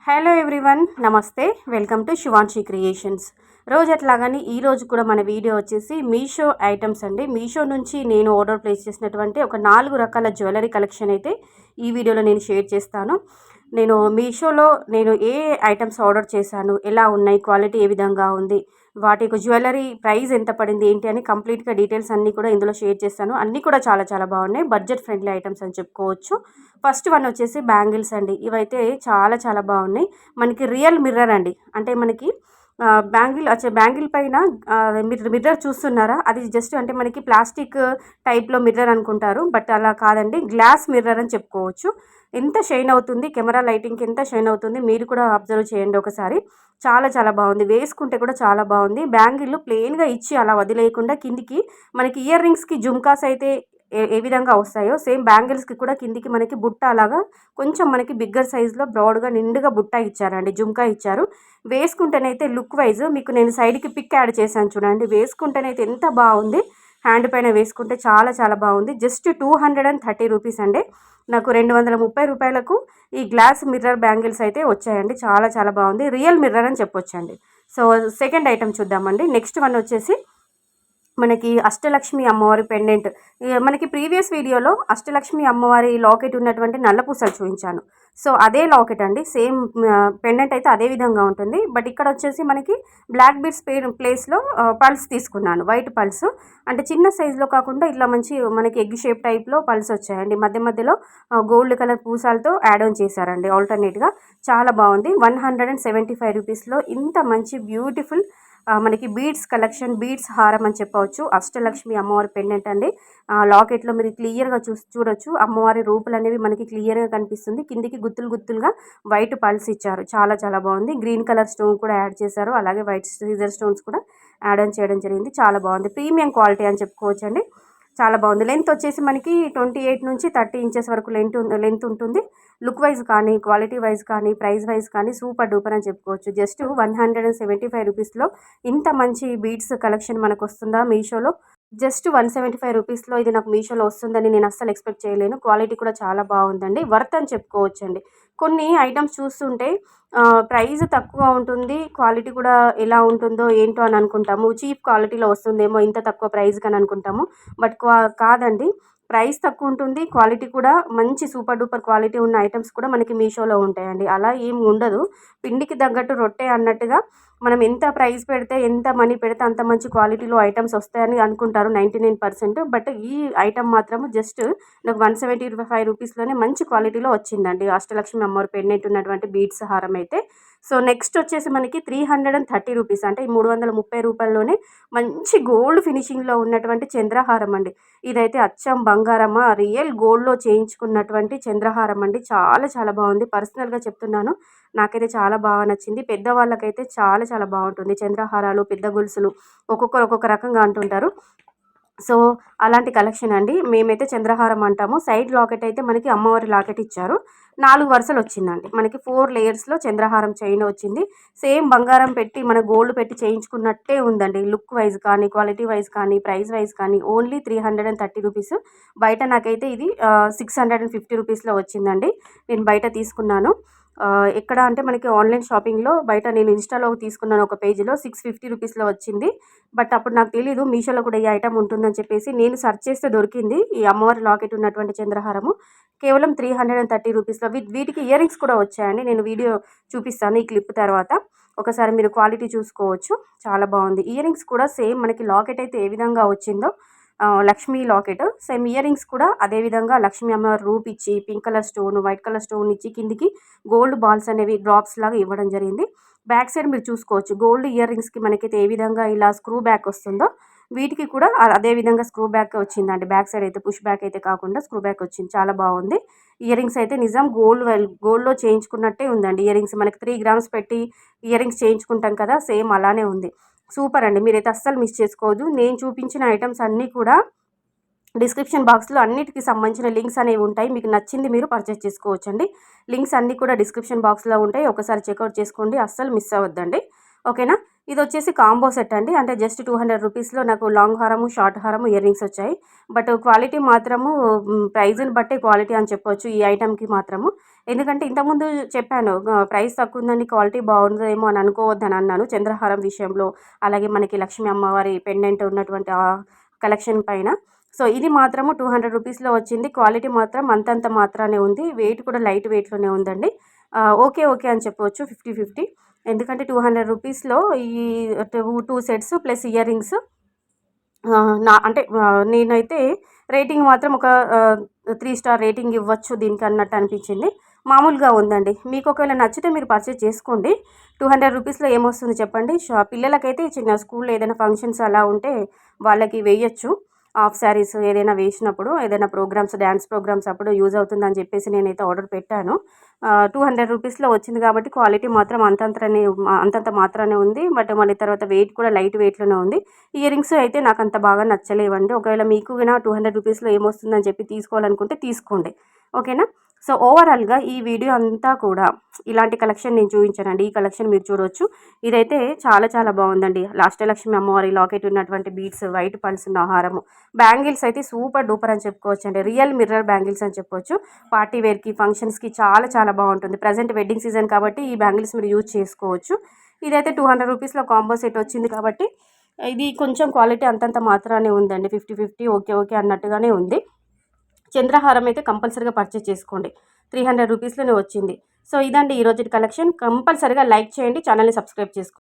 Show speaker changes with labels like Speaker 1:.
Speaker 1: Hello everyone, నమస్తే. Welcome to Shivanshi creations. రోజు అట్లాగానే ఈరోజు కూడా మన వీడియో వచ్చేసి మీషో ఐటమ్స్ అండి. మీషో నుంచి నేను ఆర్డర్ ప్లేస్ చేసినటువంటి ఒక 4 రకాల జ్యువెలరీ కలెక్షన్ అయితే ఈ వీడియోలో నేను షేర్ చేస్తాను. నేను మీషోలో ఏ ఐటమ్స్ ఆర్డర్ చేశాను, ఎలా ఉన్నాయి, క్వాలిటీ ఏ విధంగా ఉంది, వాటి యొక్క జ్యువెలరీ ప్రైస్ ఎంత పడింది ఏంటి అని కంప్లీట్గా డీటెయిల్స్ అన్నీ కూడా ఇందులో షేర్ చేస్తాను. అన్నీ కూడా చాలా చాలా బాగున్నాయి. బడ్జెట్ ఫ్రెండ్లీ ఐటమ్స్ అని చెప్పుకోవచ్చు. ఫస్ట్ వన్ వచ్చేసి బ్యాంగిల్స్ అండి. ఇవైతే చాలా చాలా బాగున్నాయి. మనకి రియల్ మిర్రర్ అండి. అంటే మనకి బ్యాంగిల్ పైన మిర్రర్ చూస్తున్నారా, అది జస్ట్ అంటే మనకి ప్లాస్టిక్ టైప్లో మిర్రర్ అనుకుంటారు, బట్ అలా కాదండి, గ్లాస్ మిర్రర్ అని చెప్పుకోవచ్చు. ఎంత షైన్ అవుతుంది, కెమెరా లైటింగ్కి ఎంత షైన్ అవుతుంది, మీరు కూడా అబ్జర్వ్ చేయండి ఒకసారి. చాలా చాలా బాగుంది. వేసుకుంటే కూడా చాలా బాగుంది. బ్యాంగిల్ ప్లెయిన్గా ఇచ్చి అలా వదిలేయకుండా కిందికి మనకి ఇయర్ రింగ్స్కి జుమ్కాస్ అయితే ఏ విధంగా వస్తాయో సేమ్ బ్యాంగిల్స్కి కూడా కిందికి మనకి బుట్ట అలాగా కొంచెం మనకి బిగ్గర్ సైజులో బ్రాడ్గా నిండుగా బుట్ట ఇచ్చారండి, జుమ్కా ఇచ్చారు. వేసుకుంటేనైతే లుక్ వైజ్ మీకు నేను సైడ్కి పిక్ యాడ్ చేశాను చూడండి. వేసుకుంటేనైతే ఎంత బాగుంది. హ్యాండ్ పైన వేసుకుంటే చాలా చాలా బాగుంది. జస్ట్ 230 రూపీస్ అండి. నాకు 230 రూపాయలకు ఈ గ్లాస్ మిర్రర్ బ్యాంగిల్స్ అయితే వచ్చాయండి. చాలా చాలా బాగుంది. రియల్ మిర్రర్ అని చెప్పొచ్చండి. సో సెకండ్ ఐటమ్ చూద్దామండి. నెక్స్ట్ వన్ వచ్చేసి మనకి అష్టలక్ష్మి అమ్మవారి పెండెంట్. మనకి ప్రీవియస్ వీడియోలో అష్టలక్ష్మి అమ్మవారి లాకెట్ ఉన్నటువంటి నల్లపూసలు చూపించాను. సో అదే లాకెట్ అండి. సేమ్ పెండెంట్ అయితే అదే విధంగా ఉంటుంది. బట్ ఇక్కడ వచ్చేసి మనకి బ్లాక్ బీడ్స్ ప్లేస్లో పల్స్ తీసుకున్నాను. వైట్ పల్స్ అంటే చిన్న సైజులో కాకుండా ఇట్లా మంచి మనకి ఎగ్ షేప్ టైప్లో పల్స్ వచ్చాయండి. మధ్య మధ్యలో గోల్డ్ కలర్ పూసాలతో యాడ్ ఆన్ చేశారండి ఆల్టర్నేట్గా. చాలా బాగుంది. 175 రూపీస్లో ఇంత మంచి బ్యూటిఫుల్ మనకి బీడ్స్ కలెక్షన్, బీడ్స్ హారం అని చెప్పవచ్చు. అష్టలక్ష్మి అమ్మవారి పెండెంట్ అండి. లాకెట్లో మీరు క్లియర్గా చూడొచ్చు. అమ్మవారి రూపులు అనేవి మనకి క్లియర్గా కనిపిస్తుంది. కిందికి గుత్తులుగా వైట్ పల్స్ ఇచ్చారు. చాలా చాలా బాగుంది. గ్రీన్ కలర్ స్టోన్ కూడా యాడ్ చేశారు. అలాగే వైట్ సీజర్ స్టోన్స్ కూడా యాడ్ ఆన్ చేయడం జరిగింది. చాలా బాగుంది. ప్రీమియం క్వాలిటీ అని చెప్పుకోవచ్చు అండి. చాలా బాగుంది. లెంత్ వచ్చేసి మనకి 28 నుంచి 30 ఇంచెస్ వరకు లెంత్ ఉంటుంది. లుక్ వైజ్ కానీ, క్వాలిటీ వైజ్ కానీ, ప్రైస్ వైజ్ కానీ సూపర్ డూపర్ అని చెప్పుకోవచ్చు. జస్ట్ 175 రూపీస్లో ఇంత మంచి బీడ్స్ కలెక్షన్ మనకు వస్తుందా మీషోలో? జస్ట్ 175 రూపీస్లో ఇది నాకు మీషోలో వస్తుందని నేను అస్సలు ఎక్స్పెక్ట్ చేయలేను. క్వాలిటీ కూడా చాలా బాగుందండి. వర్త్ అని చెప్పుకోవచ్చండి. కొన్ని ఐటమ్స్ చూస్తుంటే ప్రైస్ తక్కువ ఉంటుంది, క్వాలిటీ కూడా ఎలా ఉంటుందో ఏంటో అని అనుకుంటాము. చీప్ క్వాలిటీలో వస్తుందేమో ఇంత తక్కువ ప్రైస్కి అని అనుకుంటాము. బట్ కాదండి, ప్రైస్ తక్కువ ఉంటుంది, క్వాలిటీ కూడా మంచి సూపర్ డూపర్ క్వాలిటీ ఉన్న ఐటమ్స్ కూడా మనకి మీషోలో ఉంటాయండి. అలా ఏం ఉండదు. పిండికి తగ్గట్టు రొట్టె అన్నట్టుగా మనం ఎంత ప్రైస్ పెడితే, ఎంత మనీ పెడితే అంత మంచి క్వాలిటీలో ఐటమ్స్ వస్తాయని అనుకుంటారు 99%. బట్ ఈ ఐటమ్ మాత్రం జస్ట్ నాకు 175 రూపీస్లోనే మంచి క్వాలిటీలో వచ్చిందండి. అష్టలక్ష్మి అమ్మవారి పెండెంట్ ఉన్నటువంటి బీడ్స్ హారం అయితే. సో నెక్స్ట్ వచ్చేసి మనకి 330 రూపీస్, అంటే 330 రూపాయల్లోనే మంచి గోల్డ్ ఫినిషింగ్లో ఉన్నటువంటి చంద్రహారం అండి. ఇదైతే అచ్చం బంగారమా, రియల్ గోల్డ్లో చేయించుకున్నటువంటి చంద్రహారం అండి. చాలా చాలా బాగుంది. పర్సనల్గా చెప్తున్నాను, నాకైతే చాలా బాగా నచ్చింది. పెద్దవాళ్ళకైతే చాలా చాలా బాగుంటుంది. చంద్రహారాలు, పెద్ద గొలుసులు ఒక్కొక్కరు ఒక్కొక్క రకంగా అంటుంటారు. సో అలాంటి కలెక్షన్ అండి. మేమైతే చంద్రహారం అంటాము. సైడ్ లాకెట్ అయితే మనకి అమ్మవారి లాకెట్ ఇచ్చారు. 4 వరుసలు వచ్చిందండి. మనకి 4 లేయర్స్లో చంద్రహారం చైన్ వచ్చింది. సేమ్ బంగారం పెట్టి మన గోల్డ్ పెట్టి చేయించుకున్నట్టే ఉందండి. లుక్ వైజ్ కానీ, క్వాలిటీ వైజ్ కానీ, ప్రైస్ వైజ్ కానీ. Only 330 rupees. బయట నాకైతే ఇది 650 రూపీస్లో వచ్చిందండి. నేను బయట తీసుకున్నాను. ఎక్కడ అంటే మనకి ఆన్లైన్ షాపింగ్లో బయట నేను ఇన్స్టాలో తీసుకున్నాను, ఒక పేజీలో 650 రూపీస్లో వచ్చింది. బట్ అప్పుడు నాకు తెలీదు మీషోలో కూడా ఈ ఐటమ్ ఉంటుందని చెప్పేసి నేను సెర్చ్ చేస్తే దొరికింది. ఈ అమ్మవారి లాకెట్ ఉన్నటువంటి చంద్రహారము కేవలం 330 రూపీస్లో. వీటికి ఇయర్ రింగ్స్ కూడా వచ్చాయండి. నేను వీడియో చూపిస్తాను ఈ క్లిప్ తర్వాత. ఒకసారి మీరు క్వాలిటీ చూసుకోవచ్చు. చాలా బాగుంది. ఇయర్ రింగ్స్ కూడా సేమ్ మనకి లాకెట్ అయితే ఏ విధంగా వచ్చిందో Lakshmi locket, same ear rings కూడా అదేవిధంగా లక్ష్మీ అమ్మవారి రూప్ ఇచ్చి pink colour stone, white colour stone ఇచ్చి కిందికి గోల్డ్ బాల్స్ అనేవి డ్రాప్స్ లాగా ఇవ్వడం జరిగింది. బ్యాక్ సైడ్ మీరు చూసుకోవచ్చు. గోల్డ్ ఇయర్ రింగ్స్కి మనకైతే ఏ విధంగా ఇలా స్క్రూ బ్యాక్ వస్తుందో వీటికి కూడా అదే విధంగా స్క్రూ బ్యాక్ వచ్చిందండి. బ్యాక్ సైడ్ అయితే పుష్ బ్యాక్ అయితే కాకుండా స్క్రూ బ్యాక్ వచ్చింది. చాలా బాగుంది. ఇయర్ రింగ్స్ అయితే నిజం గోల్డ్లో చేయించుకున్నట్టే ఉందండి. ఇయర్ రింగ్స్ మనకి 3 గ్రామ్స్ పెట్టి ఇయర్ రింగ్స్ చేయించుకుంటాం కదా, సేమ్ అలానే ఉంది. సూపర్ అండి. మీరైతే అస్సలు మిస్ చేసుకోవద్దు. నేను చూపించిన ఐటమ్స్ అన్నీ కూడా డిస్క్రిప్షన్ బాక్స్లో అన్నిటికీ సంబంధించిన లింక్స్ అనేవి ఉంటాయి. మీకు నచ్చింది మీరు పర్చేస్ చేసుకోవచ్చండి. లింక్స్ అన్నీ కూడా డిస్క్రిప్షన్ బాక్స్లో ఉంటాయి. ఒకసారి చెక్అవుట్ చేసుకోండి, అస్సలు మిస్ అవ్వద్దండి. ఓకేనా? ఇది వచ్చేసి కాంబో సెట్ అండి. అంటే జస్ట్ 200 రూపీస్లో నాకు లాంగ్ హారము, షార్ట్ హారము, ఇయర్ రింగ్స్ వచ్చాయి. బట్ క్వాలిటీ మాత్రము ప్రైజ్ని బట్టే క్వాలిటీ అని చెప్పొచ్చు ఈ ఐటమ్కి మాత్రము. ఎందుకంటే ఇంతకుముందు చెప్పాను ప్రైస్ తక్కువ ఉందండి, క్వాలిటీ బాగుందేమో అని అనుకోవద్దని అన్నాను చంద్రహారం విషయంలో, అలాగే మనకి లక్ష్మీ అమ్మవారి పెండెంట్ ఉన్నటువంటి కలెక్షన్ పైన. సో ఇది మాత్రము 200 రూపీస్లో వచ్చింది. క్వాలిటీ మాత్రం అంతంత మాత్రానే ఉంది. వెయిట్ కూడా లైట్ వెయిట్లోనే ఉందండి. ఓకే ఓకే అని చెప్పవచ్చు, 50-50. ఎందుకంటే 200 రూపీస్లో ఈ two sets plus ear rings, అంటే నేనైతే రేటింగ్ మాత్రం ఒక 3 స్టార్ రేటింగ్ ఇవ్వచ్చు దీనికి అన్నట్టు అనిపించింది. మామూలుగా ఉందండి. మీకు ఒకవేళ నచ్చితే మీరు పర్చేజ్ చేసుకోండి. 200 రూపీస్లో ఏమొస్తుంది చెప్పండి. పిల్లలకైతే చిన్న స్కూల్లో ఏదైనా ఫంక్షన్స్ అలా ఉంటే వాళ్ళకి వేయచ్చు. హాఫ్ శారీస్ ఏదైనా వేసినప్పుడు, ఏదైనా ప్రోగ్రామ్స్, డ్యాన్స్ ప్రోగ్రామ్స్ అప్పుడు యూజ్ అవుతుందని చెప్పేసి నేనైతే ఆర్డర్ పెట్టాను. 200 రూపీస్లో వచ్చింది కాబట్టి క్వాలిటీ మాత్రం అంతంత మాత్రానే ఉంది. బట్ మళ్ళీ తర్వాత వెయిట్ కూడా లైట్ వెయిట్లోనే ఉంది. ఇయర్ రింగ్స్ అయితే నాకు అంత బాగా నచ్చలేవండి. ఒకవేళ మీకు కూడా 200 రూపీస్లో ఏమొస్తుందని చెప్పి తీసుకోవాలనుకుంటే తీసుకోండి, ఓకేనా. సో ఓవరాల్గా ఈ వీడియో అంతా కూడా ఇలాంటి కలెక్షన్ నేను చూపించానండి. ఈ కలెక్షన్ మీరు చూడవచ్చు. ఇదైతే చాలా చాలా బాగుందండి. అష్టలక్ష్మి అమ్మవారి లాకెట్ ఉన్నటువంటి బీడ్స్, వైట్ పల్స్ ఉన్న హారము, బ్యాంగిల్స్ అయితే సూపర్ డూపర్ అని చెప్పుకోవచ్చు అండి. రియల్ మిర్రర్ బ్యాంగిల్స్ అని చెప్పొచ్చు. పార్టీ వేర్కి, ఫంక్షన్స్కి చాలా చాలా బాగుంటుంది. ప్రజెంట్ వెడ్డింగ్ సీజన్ కాబట్టి ఈ బ్యాంగిల్స్ మీరు యూజ్ చేసుకోవచ్చు. ఇదైతే 200 రూపీస్లో కాంబో సెట్ వచ్చింది కాబట్టి ఇది కొంచెం క్వాలిటీ అంతంత మాత్రానే ఉందండి. 50-50 ఓకే ఓకే అన్నట్టుగానే ఉంది. చంద్రహారం అయితే కంపల్సరీగా పర్చేస్ చేసుకోండి. 300 రూపీస్లోనే వచ్చింది. సో ఇదండి ఈరోజు కలెక్షన్. కంపల్సరీగా లైక్ చేయండి, ఛానల్ని సబ్స్క్రైబ్ చేసుకోండి.